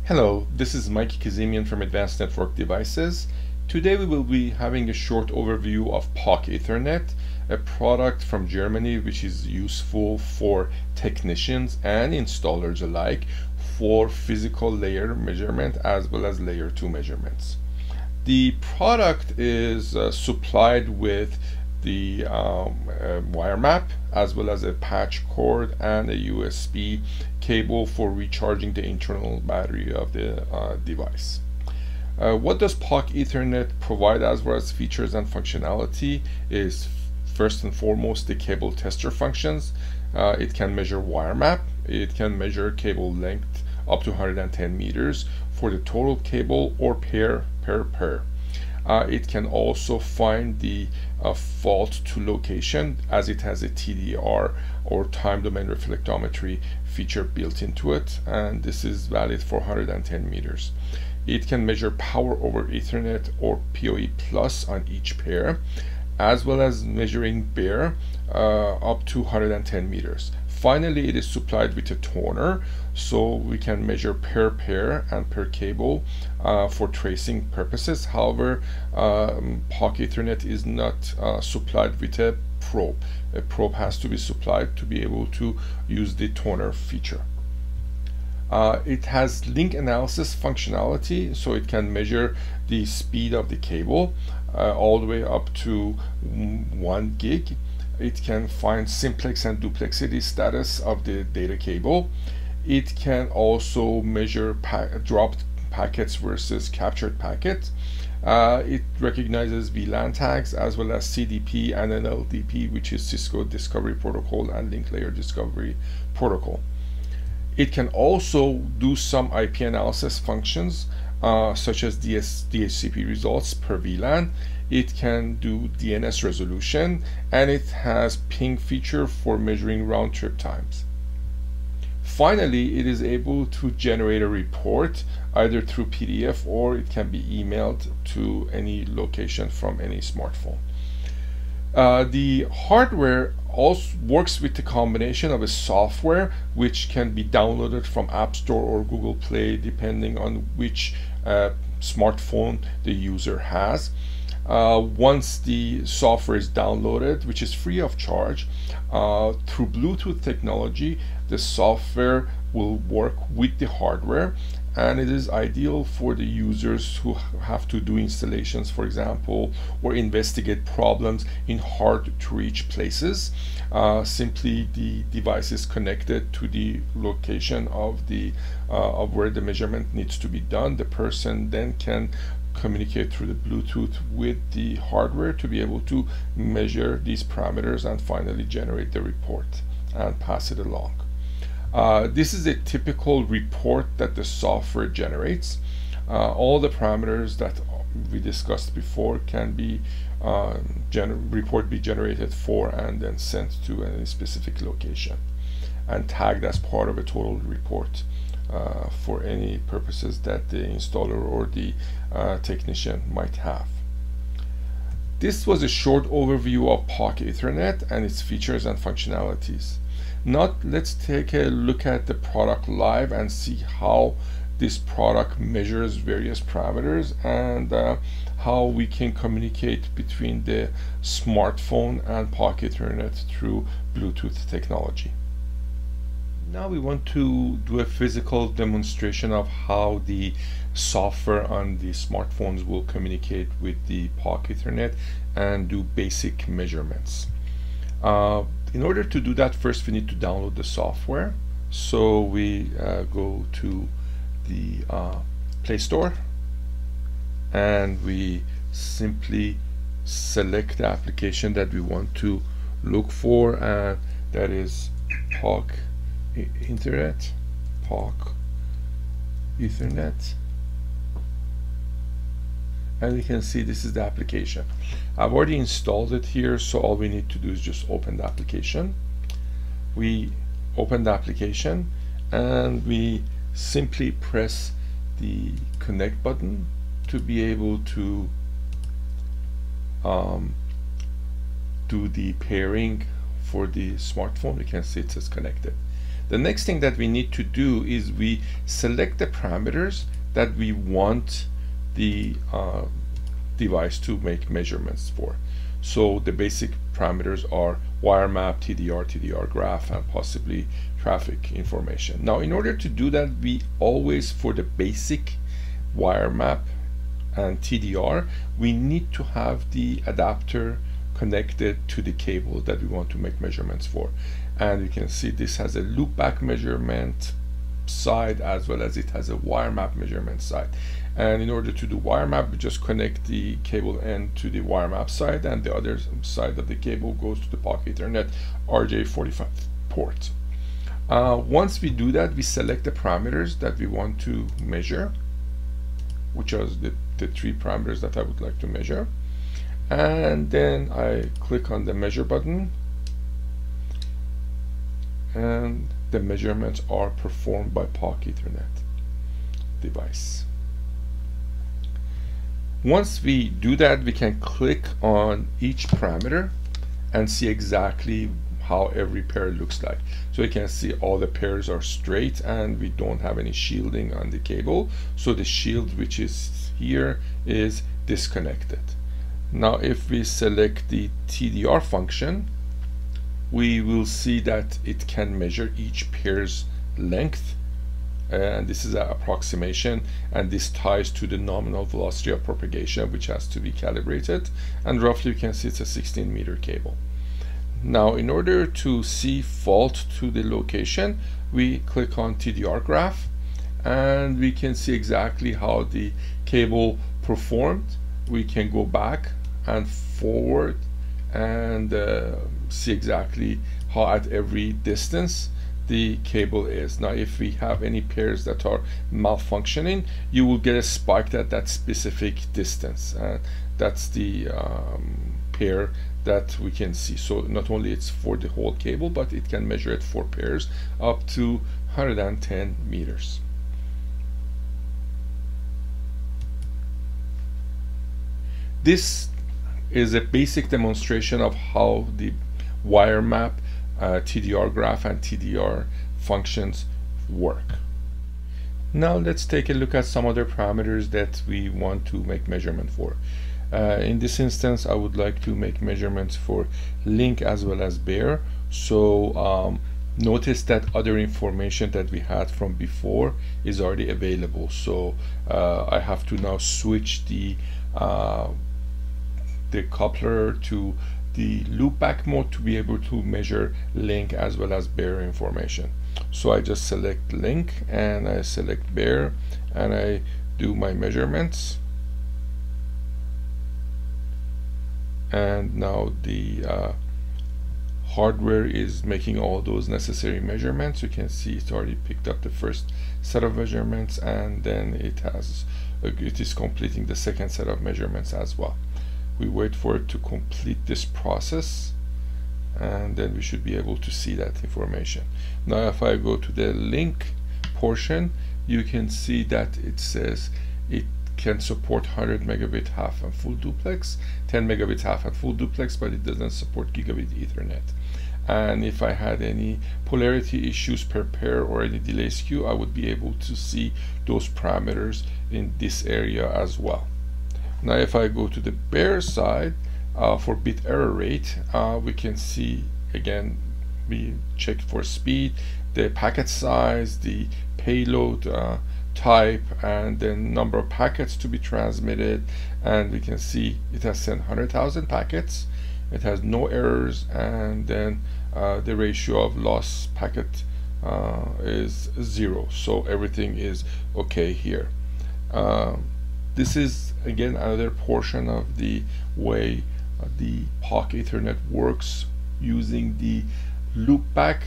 Hello, this is Mike Kazemian from Advanced Network Devices. Today we will be having a short overview of Pockethernet, a product from Germany which is useful for technicians and installers alike for physical layer measurement as well as layer 2 measurements. The product is supplied with the wire map as well as a patch cord and a USB cable for recharging the internal battery of the device. What does Pockethernet provide as far as features and functionality is first and foremost the cable tester functions. It can measure wire map, it can measure cable length up to 110 meters for the total cable or pair per pair. It can also find the fault to location as it has a TDR or time domain reflectometry feature built into it, and this is valid for 110 meters. It can measure power over Ethernet or PoE plus on each pair, as well as measuring bare up to 110 meters. Finally, it is supplied with a toner, so we can measure per pair and per cable for tracing purposes. However, Pockethernet is not supplied with a probe. A probe has to be supplied to be able to use the toner feature. It has link analysis functionality, so it can measure the speed of the cable all the way up to 1 gig. It can find simplex and duplexity status of the data cable. It can also measure dropped packets versus captured packets. It recognizes VLAN tags as well as CDP and NLDP, which is Cisco Discovery Protocol and Link Layer Discovery Protocol. It can also do some IP analysis functions such as DHCP results per VLAN. It can do DNS resolution, and it has ping feature for measuring round trip times. Finally, it is able to generate a report either through PDF or it can be emailed to any location from any smartphone. The hardware also works with the combination of a software which can be downloaded from App Store or Google Play depending on which smartphone the user has. Once the software is downloaded, which is free of charge, through Bluetooth technology, the software will work with the hardware, and it is ideal for the users who have to do installations, for example, or investigate problems in hard to reach places. Simply the device is connected to the location of where the measurement needs to be done. The person then can communicate through the Bluetooth with the hardware to be able to measure these parameters and finally generate the report and pass it along. This is a typical report that the software generates. All the parameters that we discussed before can be report be generated for and then sent to any specific location and tagged as part of a total report for any purposes that the installer or the technician might have. This was a short overview of Pockethernet and its features and functionalities. Now let's take a look at the product live and see how this product measures various parameters and how we can communicate between the smartphone and Pockethernet through Bluetooth technology. Now we want to do a physical demonstration of how the software on the smartphones will communicate with the Pockethernet and do basic measurements. In order to do that, first we need to download the software. So we go to the Play Store and we simply select the application that we want to look for, and that is Pockethernet. And we can see this is the application. I've already installed it here, so all we need to do is just open the application. We open the application and we simply press the connect button to be able to do the pairing for the smartphone. You can see it says connected. The next thing that we need to do is we select the parameters that we want the device to make measurements for. So the basic parameters are wire map, TDR graph, and possibly traffic information. Now, in order to do that, we always, for the basic wire map and TDR, we need to have the adapter connected to the cable that we want to make measurements for. And you can see this has a loopback measurement side as well as it has a wire map measurement side. And in order to do wire map, we just connect the cable end to the wire map side, and the other side of the cable goes to the Pockethernet RJ45 port. Once we do that, we select the parameters that we want to measure, which are the 3 parameters that I would like to measure. And then I click on the measure button, and the measurements are performed by Pockethernet device. Once we do that, we can click on each parameter and see exactly how every pair looks like. So you can see all the pairs are straight and we don't have any shielding on the cable. So the shield, which is here, is disconnected. Now if we select the TDR function, we will see that it can measure each pair's length, and this is an approximation, and this ties to the nominal velocity of propagation, which has to be calibrated, and roughly you can see it's a 16-meter cable. Now in order to see fault to the location, we click on TDR graph, and we can see exactly how the cable performed. We can go back and forward and see exactly how at every distance the cable is. Now if we have any pairs that are malfunctioning, you will get a spike at that specific distance, and that's the pair that we can see. So not only it's for the whole cable, but it can measure it for pairs up to 110 meters. This is a basic demonstration of how the wire map, TDR graph, and TDR functions work. Now let's take a look at some other parameters that we want to make measurement for. In this instance, I would like to make measurements for link as well as bear. So notice that other information that we had from before is already available. So I have to now switch the coupler to the loopback mode to be able to measure link as well as bear information. So I just select link and I select bear and I do my measurements, and now the hardware is making all those necessary measurements. You can see it's already picked up the first set of measurements, and then it is completing the second set of measurements as well. We wait for it to complete this process, and then we should be able to see that information. Now if I go to the link portion, you can see that it says it can support 100 megabit half and full duplex, 10 megabit half and full duplex, but it doesn't support gigabit Ethernet. And if I had any polarity issues per pair or any delay skew, I would be able to see those parameters in this area as well. Now if I go to the bear side, for bit error rate, we can see again, we check for speed, the packet size, the payload type, and then number of packets to be transmitted, and we can see it has sent 100,000 packets, it has no errors, and then the ratio of lost packet is 0, so everything is okay here. This is again another portion of the way the Pockethernet works using the loopback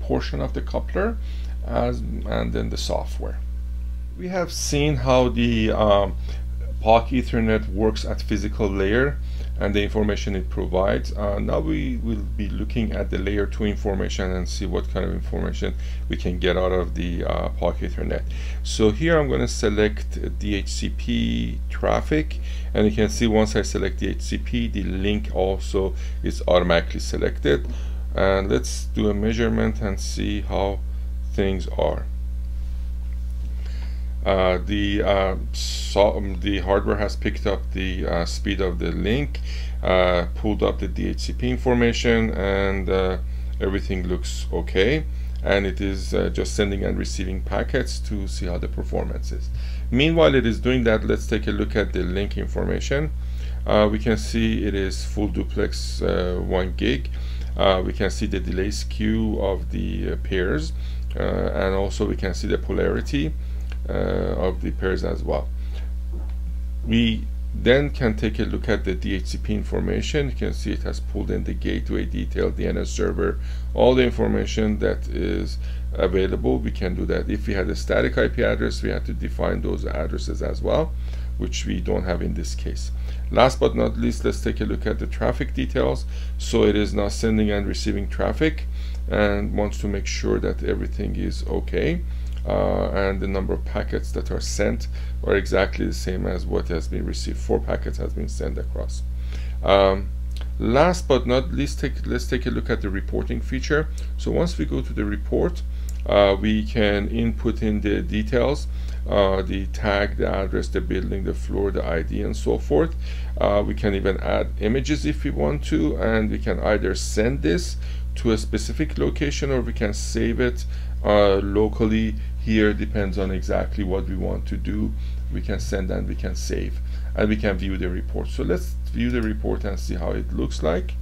portion of the coupler and then the software. We have seen how the Pockethernet works at physical layer and the information it provides. Now we will be looking at the layer 2 information and see what kind of information we can get out of the Pockethernet. So here I'm going to select DHCP traffic, and you can see once I select DHCP, the link also is automatically selected. and let's do a measurement and see how things are. The hardware has picked up the speed of the link, pulled up the DHCP information, and everything looks okay, and it is just sending and receiving packets to see how the performance is. Meanwhile it is doing that, let's take a look at the link information. We can see it is full duplex 1 gig. We can see the delay skew of the pairs, and also we can see the polarity of the pairs as well. We then can take a look at the DHCP information. You can see it has pulled in the gateway detail, DNS server, all the information that is available. We can do that. If we had a static IP address, we had to define those addresses as well, which we don't have in this case. Last but not least, let's take a look at the traffic details. So it is now sending and receiving traffic and wants to make sure that everything is okay. And the number of packets that are sent are exactly the same as what has been received. 4 packets has been sent across. Last but not least, let's take a look at the reporting feature. So once we go to the report, we can input in the details, the tag, the address, the building, the floor, the ID, and so forth. We can even add images if we want to, and we can either send this to a specific location or we can save it locally. Here depends on exactly what we want to do. We can send and we can save, and we can view the report. So let's view the report and see how it looks like.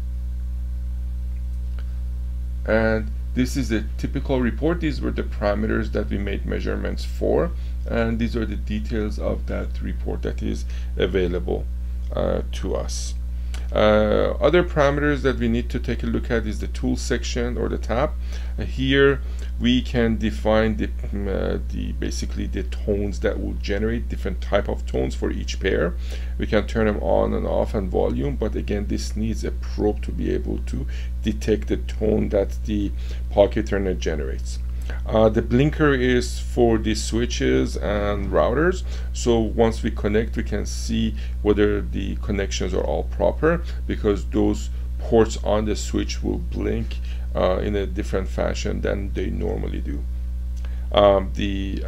And this is a typical report. These were the parameters that we made measurements for, and these are the details of that report that is available to us. Other parameters that we need to take a look at is the tools section or the tab. Here we can define basically the tones that will generate different type of tones for each pair. We can turn them on and off and volume, but again this needs a probe to be able to detect the tone that the Pockethernet generates. The blinker is for the switches and routers, so once we connect we can see whether the connections are all proper, because those ports on the switch will blink in a different fashion than they normally do. The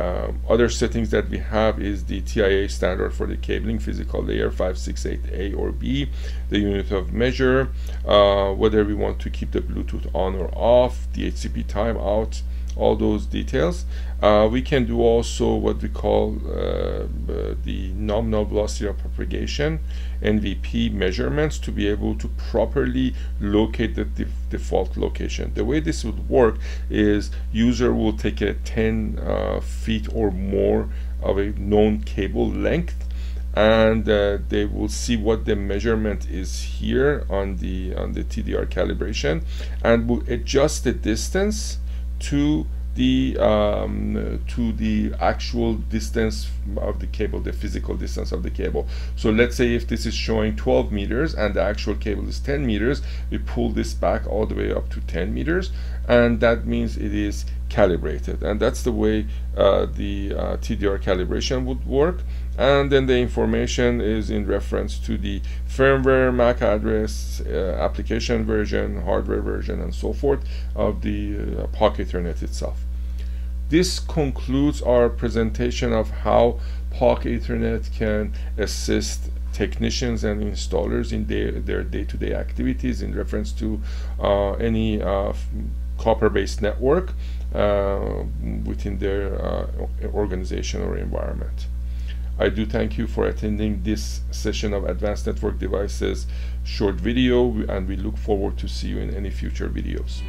other settings that we have is the TIA standard for the cabling, physical layer 568A or B, the unit of measure, whether we want to keep the Bluetooth on or off, DHCP timeout, all those details. We can do also what we call the nominal velocity of propagation, NVP measurements, to be able to properly locate the default location. The way this would work is user will take a 10 feet or more of a known cable length, and they will see what the measurement is here on the TDR calibration, and will adjust the distance to the actual distance of the cable, the physical distance of the cable. So let's say if this is showing 12 meters and the actual cable is 10 meters, we pull this back all the way up to 10 meters, and that means it is calibrated. And that's the way the TDR calibration would work. And then the information is in reference to the firmware, MAC address, application version, hardware version, and so forth of the Pockethernet itself. This concludes our presentation of how Pockethernet can assist technicians and installers in their day-to-day activities in reference to any copper-based network within their organization or environment. I do thank you for attending this session of Advanced Network Devices short video, and we look forward to see you in any future videos.